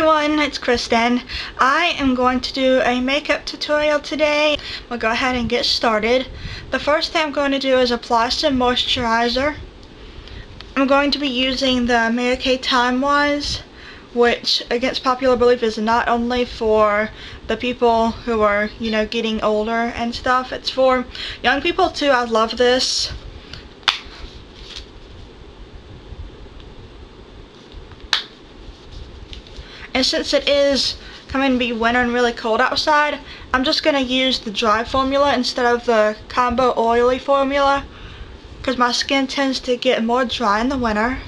everyone, it's Kristen. I am going to do a makeup tutorial today. We'll go ahead and get started. The first thing I'm going to do is apply some moisturizer. I'm going to be using the Mary Kay Time Wise, which against popular belief is not only for the people who are, getting older and stuff. It's for young people too. I love this. And since it is coming to be winter and really cold outside, I'm just going to use the dry formula instead of the combo oily formula, because my skin tends to get more dry in the winter.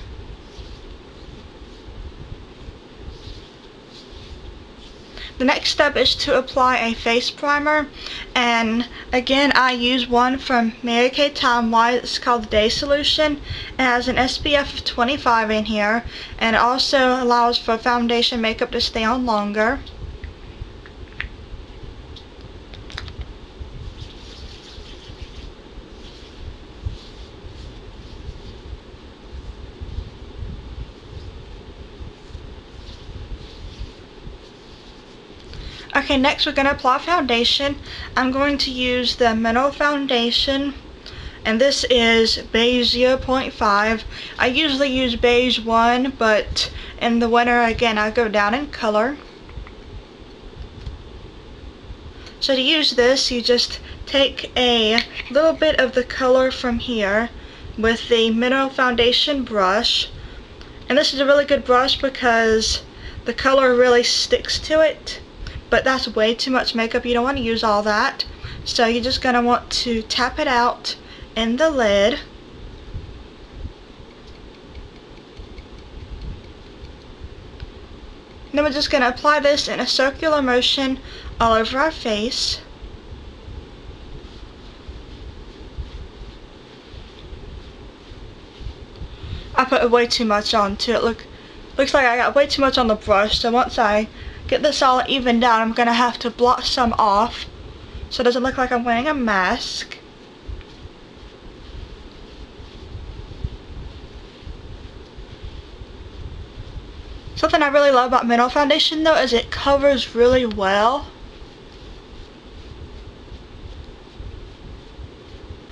The next step is to apply a face primer, and again I use one from Mary Kay Time Wise. It's called the Day Solution. It has an SPF of 25 in here, and it also allows for foundation makeup to stay on longer. Okay, next we're going to apply foundation. I'm going to use the Mineral Foundation, and this is Beige 0.5. I usually use Beige 1, but in the winter, again, I go down in color. So to use this, you just take a little bit of the color from here with the Mineral Foundation brush. And this is a really good brush because the color really sticks to it. But that's way too much makeup. You don't want to use all that. So you're just going to want to tap it out in the lid. Then we're just going to apply this in a circular motion all over our face. I put way too much on too. Looks like I got way too much on the brush. So once I get this all evened out, I'm going to have to blot some off so it doesn't look like I'm wearing a mask. Something I really love about Mineral Foundation though is it covers really well.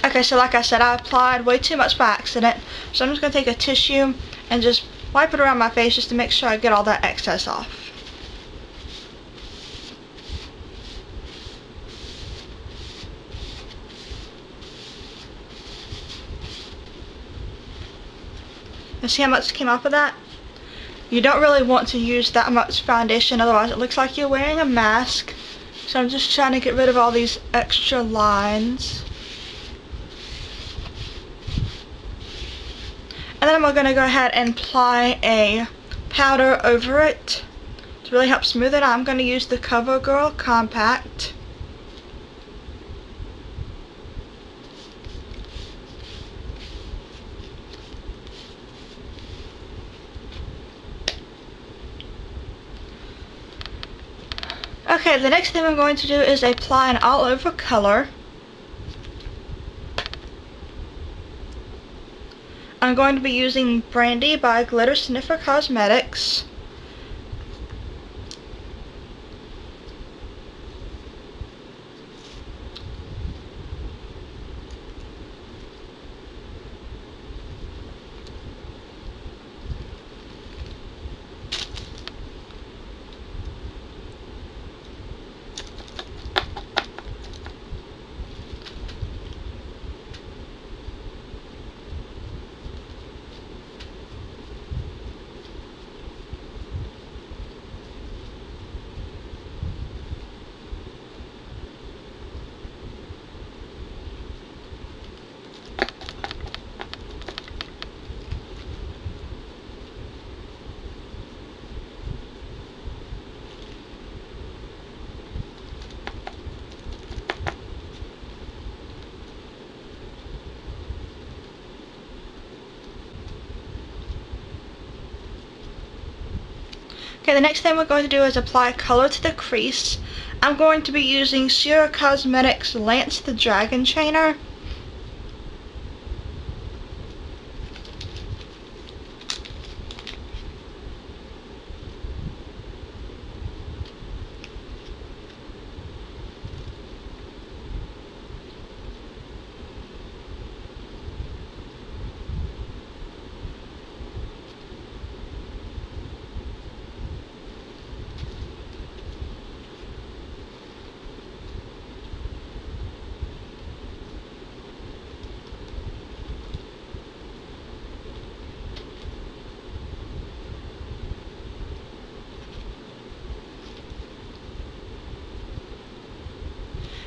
Okay, so like I said, I applied way too much by accident, so I'm just going to take a tissue and just wipe it around my face just to make sure I get all that excess off. And see how much came off of that? You don't really want to use that much foundation, otherwise it looks like you're wearing a mask. So I'm just trying to get rid of all these extra lines. And then I'm going to go ahead and apply a powder over it to really help smooth it out. I'm going to use the CoverGirl Compact. Okay, the next thing I'm going to do is apply an all-over color. I'm going to be using Brandy by Glitter Sniffer Cosmetics. Okay, the next thing we're going to do is apply color to the crease. I'm going to be using Sierra Cosmetics Lance the Dragon Trainer.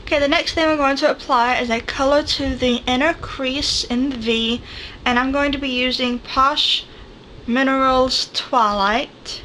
Okay, the next thing we're going to apply is a color to the inner crease in the V, and I'm going to be using Posh Minerals Twilight.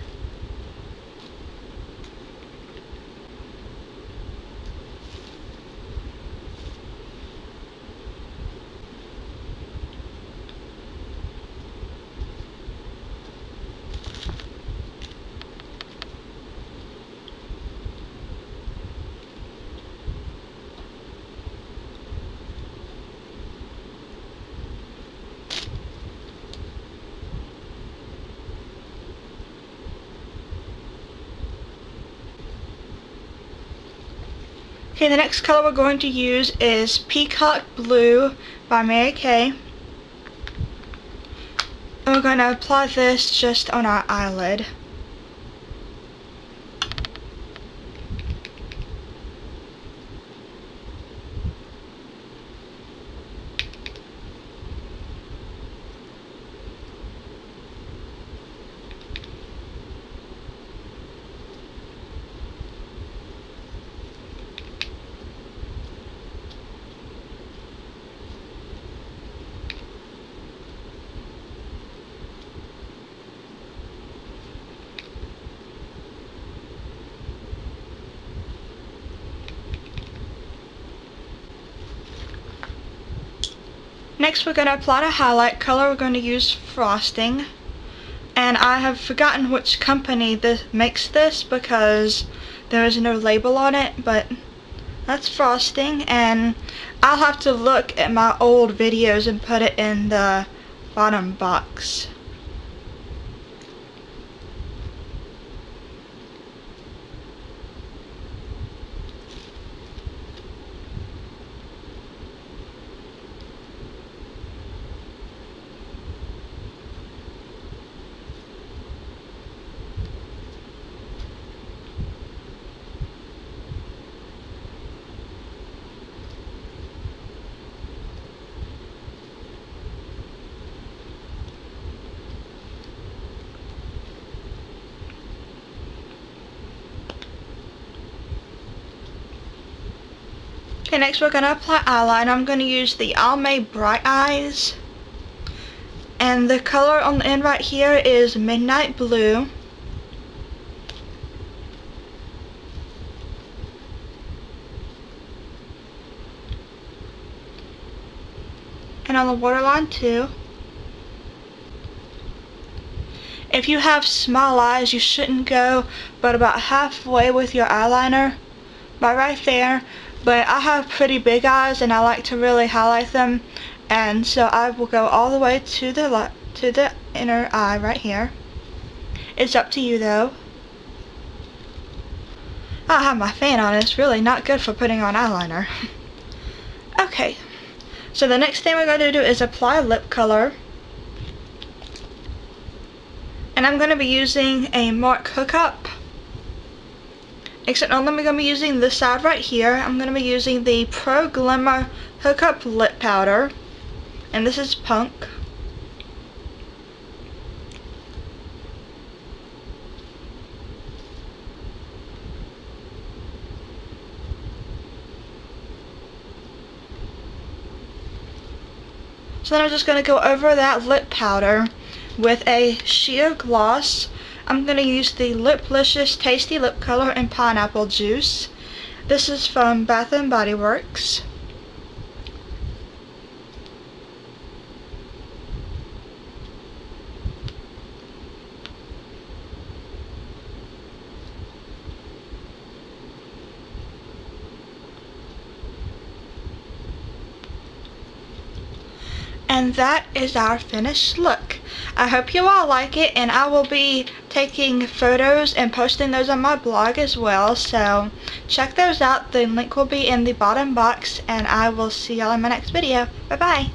Okay, the next color we're going to use is Peacock Blue by Mary Kay. And we're going to apply this just on our eyelid. Next we're going to apply the highlight color. We're going to use Frosting. And I have forgotten which company makes this because there is no label on it, but that's Frosting. And I'll have to look at my old videos and put it in the bottom box. Okay, next we're going to apply eyeliner. I'm going to use the Almay Bright Eyes. And the color on the end right here is Midnight Blue. And on the waterline too. If you have small eyes, you shouldn't go but about halfway with your eyeliner, by right there. But I have pretty big eyes and I like to really highlight them, and so I will go all the way to the inner eye right here. It's up to you though. I have my fan on. It's really not good for putting on eyeliner. Okay, so the next thing we're going to do is apply lip color. And I'm going to be using a Marc Hookup. Except I'm only going to be using this side right here. I'm going to be using the Pro Glimmer Hookup Lip Powder. And this is Punk. So then I'm just going to go over that lip powder with a sheer gloss. I'm going to use the Liplicious Tasty Lip Color in Pineapple Juice. This is from Bath & Body Works. And that is our finished look. I hope you all like it, and I will be taking photos and posting those on my blog as well, so check those out. The link will be in the bottom box, and I will see y'all in my next video. Bye bye.